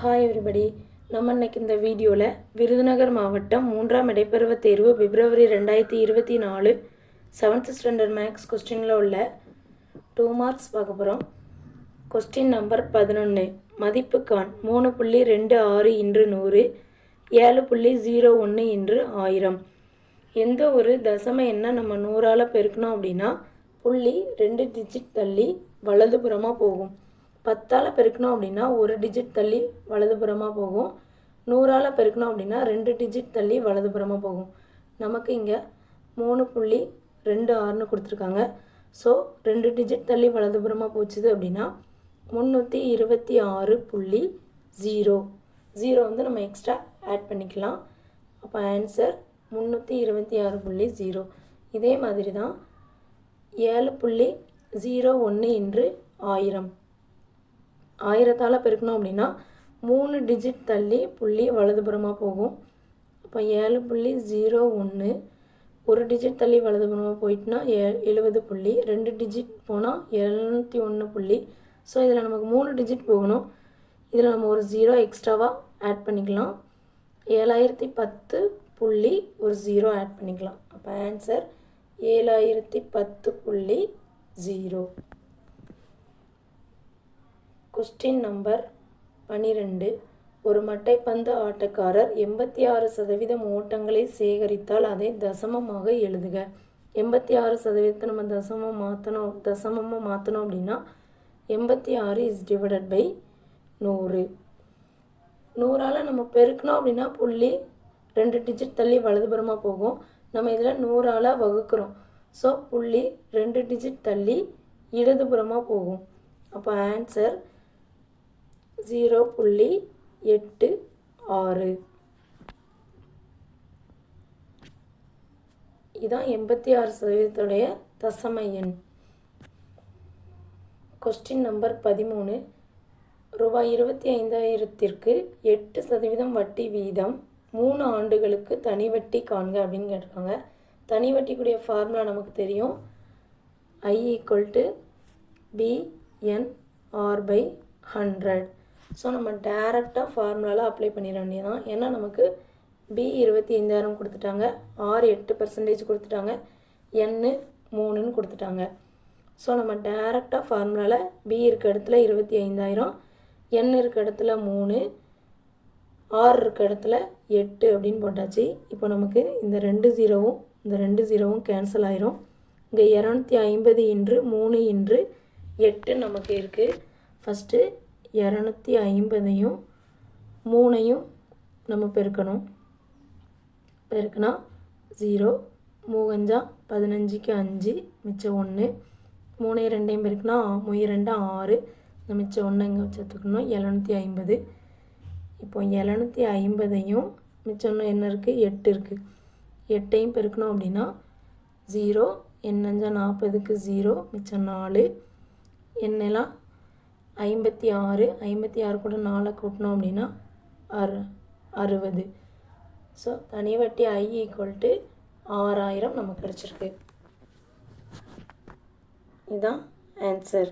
Hi everybody. நம்ம இன்னைக்கு இந்த வீடியோவில் விருதுநகர் மாவட்டம் 3ஆம் இடைப்பருவ தேர்வு பிப்ரவரி 2024 7th ஸ்டாண்டர்ட் மேக்ஸ் கொஸ்டினில் உள்ள 2 மார்க்ஸ் பார்க்க போகிறோம். Question number 11. மதிப்பு காண் 3.26 இன்று 100 7.01 இன்று 1000. எந்த ஒரு தசம எண்ணை நம்ம 100ஆல் பெருக்கணும் அப்படின்னா புள்ளி 2 டிஜிட் தள்ளி வலதுபுறமாக போகும். 10ஆல் பெருக்கணும் அப்படின்னா ஒரு டிஜிட் தள்ளி வலதுபுறமாக போகும். 100ஆல் பெருக்கணும் அப்படின்னா 2 டிஜிட் தள்ளி வலதுபுறமாக போகும். நமக்கு இங்கே 3.26ன்னு கொடுத்துருக்காங்க. ஸோ 2 டிஜிட் தள்ளி வலதுபுறமாக போச்சுது அப்படின்னா 326.0 வந்து நம்ம எக்ஸ்ட்ரா ஆட் பண்ணிக்கலாம். அப்போ ஆன்சர் 326.0. இதே மாதிரி தான் 7.01 இன்று 1000. 1000ஆல் பெருக்கணும் அப்படின்னா 3 டிஜிட் தள்ளி புள்ளி வலதுபுறமாக போகும். அப்போ 7.01 ஒரு டிஜிட் தள்ளி வலதுபுறமாக போயிட்டுனா 70 புள்ளி, 2 டிஜிட் போனால் 701 புள்ளி. ஸோ இதில் நமக்கு 3 டிஜிட் போகணும். இதில் நம்ம ஒரு 0 எக்ஸ்ட்ராவாக ஆட் பண்ணிக்கலாம். 7010 புள்ளி ஒரு 0 ஆட் பண்ணிக்கலாம். அப்போ ஆன்சர் 7010.0. Question number 12. ஒரு மட்டைப்பந்து ஆட்டக்காரர் 86% ஓட்டங்களை சேகரித்தால் அதை தசமமாக எழுதுக. 86% நம்ம தசமமாக மாற்றணும் அப்படின்னா 86 is divided by 100. 100ஆல் நம்ம பெருக்கணும் அப்படின்னா புள்ளி 2 டிஜிட் தள்ளி வலதுபுறமாக போகும். நம்ம இதில் 100ஆல் வகுக்கிறோம். ஸோ புள்ளி 2 டிஜிட் தள்ளி இடதுபுறமாக போகும். அப்போ ஆன்சர் 0.86. இதுதான் 86% தசம எண். Question number 13. ரூபாய் 25,000க்கு 8% வட்டி வீதம் 3 ஆண்டுகளுக்கு தனி வட்டி காண்க அப்படின்னு கேட்டிருக்காங்க. தனி வட்டிக்குரிய ஃபார்முலா நமக்கு தெரியும். I = BNR/100. ஸோ நம்ம டேரெக்டாக ஃபார்முலாவில் அப்ளை பண்ணிட வேண்டியதான். ஏன்னா நமக்கு B 25,000 கொடுத்துட்டாங்க, R 8% கொடுத்துட்டாங்க, N 3ன்னு கொடுத்துட்டாங்க. ஸோ நம்ம டேரெக்டாக ஃபார்முலாவில் B இருக்க இடத்துல 25,000, N இருக்க இடத்துல 3, R இருக்க இடத்துல 8 அப்படின்னு போட்டாச்சு. இப்போ நமக்கு இந்த 2 0வும் கேன்சல் ஆயிரும். இங்கே 250 இன்று 3 இன்று 8 நமக்கு இருக்குது. ஃபஸ்ட்டு 250ஐயும் 3ஐயும் நம்ம பெருக்கணும். பெருக்கினா 0, 3 15க்கு 5, மிச்சம் 1, 3 2 பெருக்கினா 3 2 6, இந்த மிச்சம் 1 இங்கே வச்சுக்கணும். 750. இப்போ 750ஐயும் மிச்சம் என்ன இருக்குது, 8 இருக்குது. 8ஐயும் பெருக்கணும் அப்படின்னா 0, 5 40க்கு 0, மிச்சம் 4, எண்ணெல்லாம் 56. 56 கூட 4 கூட்டணும் அப்படின்னா 60. ஸோ தனி வட்டி I = 6000 நமக்கு கிடச்சிருக்கு. இதுதான் ஆன்சர்.